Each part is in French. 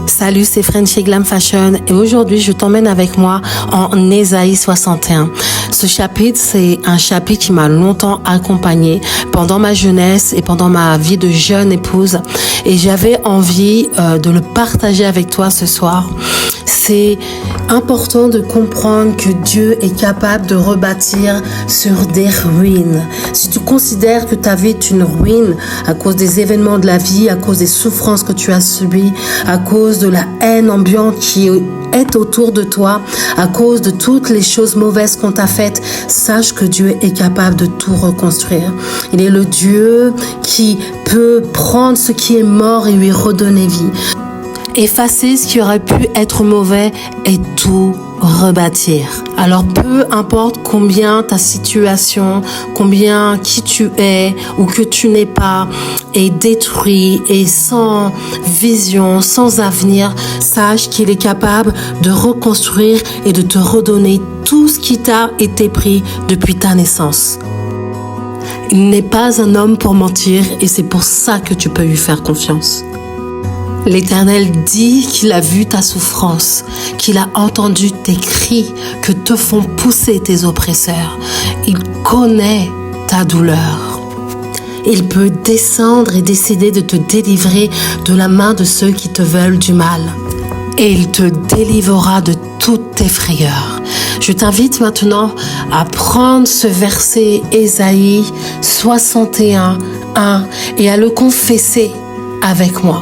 Salut, c'est Frenchy Glam Fashion et aujourd'hui je t'emmène avec moi en Ésaïe 61. Ce chapitre, c'est un chapitre qui m'a longtemps accompagnée pendant ma jeunesse et pendant ma vie de jeune épouse et j'avais envie de le partager avec toi ce soir. C'est important de comprendre que Dieu est capable de rebâtir sur des ruines. Si tu considères que ta vie est une ruine à cause des événements de la vie, à cause des souffrances que tu as subies, à cause de la haine ambiante qui est autour de toi, à cause de toutes les choses mauvaises qu'on t'a faites, sache que Dieu est capable de tout reconstruire. Il est le Dieu qui peut prendre ce qui est mort et lui redonner vie. Effacer ce qui aurait pu être mauvais et tout rebâtir. Alors peu importe combien ta situation, combien qui tu es ou que tu n'es pas est détruit et sans vision, sans avenir, sache qu'il est capable de reconstruire et de te redonner tout ce qui t'a été pris depuis ta naissance. Il n'est pas un homme pour mentir et c'est pour ça que tu peux lui faire confiance. L'Éternel dit qu'il a vu ta souffrance, qu'il a entendu tes cris que te font pousser tes oppresseurs. Il connaît ta douleur. Il peut descendre et décider de te délivrer de la main de ceux qui te veulent du mal. Et il te délivrera de toutes tes frayeurs. Je t'invite maintenant à prendre ce verset Ésaïe 61, 1 et à le confesser avec moi.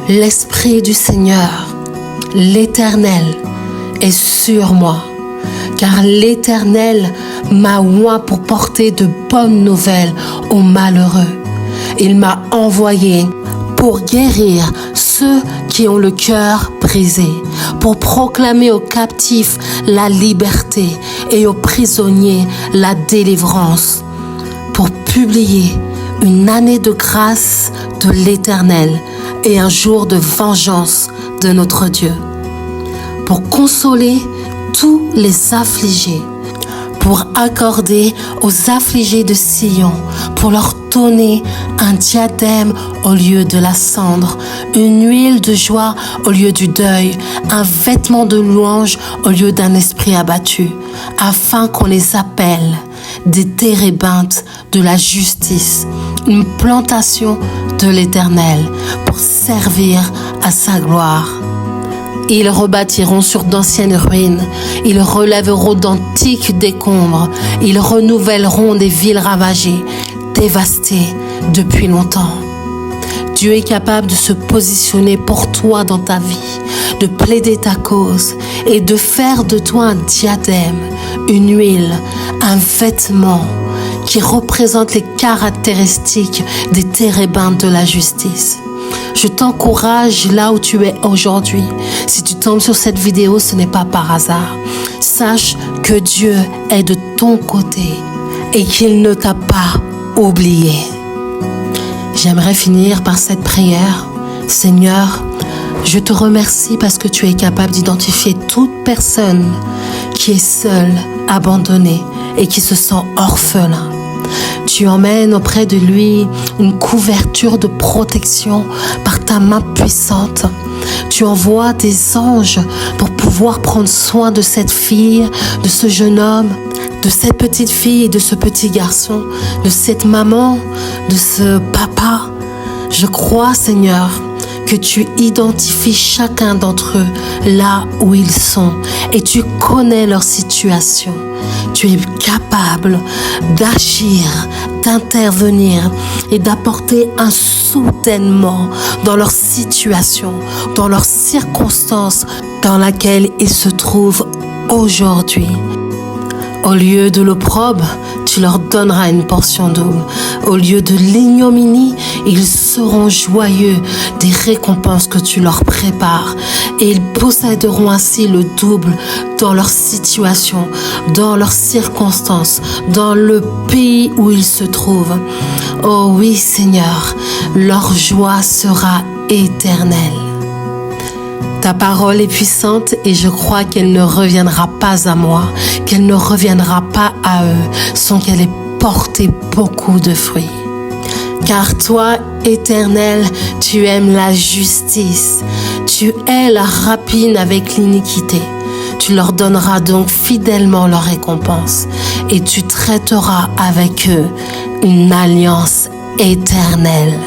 L'Esprit du Seigneur, l'Éternel, est sur moi, car l'Éternel m'a oint pour porter de bonnes nouvelles aux malheureux. Il m'a envoyé pour guérir ceux qui ont le cœur brisé, pour proclamer aux captifs la liberté et aux prisonniers la délivrance, pour publier une année de grâce de l'Éternel et un jour de vengeance de notre Dieu, pour consoler tous les affligés, pour accorder aux affligés de Sion, pour leur donner un diadème au lieu de la cendre, une huile de joie au lieu du deuil, un vêtement de louange au lieu d'un esprit abattu, afin qu'on les appelle des térébinthes de la justice, une plantation de l'Éternel pour servir à sa gloire. Ils rebâtiront sur d'anciennes ruines, ils relèveront d'antiques décombres, ils renouvelleront des villes ravagées, dévastées depuis longtemps. Dieu est capable de se positionner pour toi dans ta vie, de plaider ta cause et de faire de toi un diadème, une huile, un vêtement qui représente les caractéristiques des térébinthes de la justice. Je t'encourage là où tu es aujourd'hui. Si tu tombes sur cette vidéo, ce n'est pas par hasard. Sache que Dieu est de ton côté et qu'il ne t'a pas oublié. J'aimerais finir par cette prière. Seigneur, je te remercie parce que tu es capable d'identifier toute personne qui est seule, abandonnée et qui se sent orphelin. Tu emmènes auprès de lui une couverture de protection par ta main puissante. Tu envoies des anges pour pouvoir prendre soin de cette fille, de ce jeune homme, de cette petite fille et de ce petit garçon, de cette maman, de ce papa. Je crois, Seigneur, que tu identifies chacun d'entre eux là où ils sont et tu connais leur situation. Tu es capable d'agir, d'intervenir et d'apporter un soutènement dans leur situation, dans leurs circonstances dans laquelle ils se trouvent aujourd'hui. Au lieu de l'opprobre, tu leur donneras une portion double. Au lieu de l'ignominie, ils seront joyeux des récompenses que tu leur prépares. Et ils posséderont ainsi le double dans leur situation, dans leurs circonstances, dans le pays où ils se trouvent. Oh oui, Seigneur, leur joie sera éternelle. Ta parole est puissante et je crois qu'elle ne reviendra pas à moi, qu'elle ne reviendra pas à eux, sans qu'elle ait porté beaucoup de fruits. Car toi, Éternel, tu aimes la justice. Tu hais la rapine avec l'iniquité. Tu leur donneras donc fidèlement leur récompense et tu traiteras avec eux une alliance éternelle.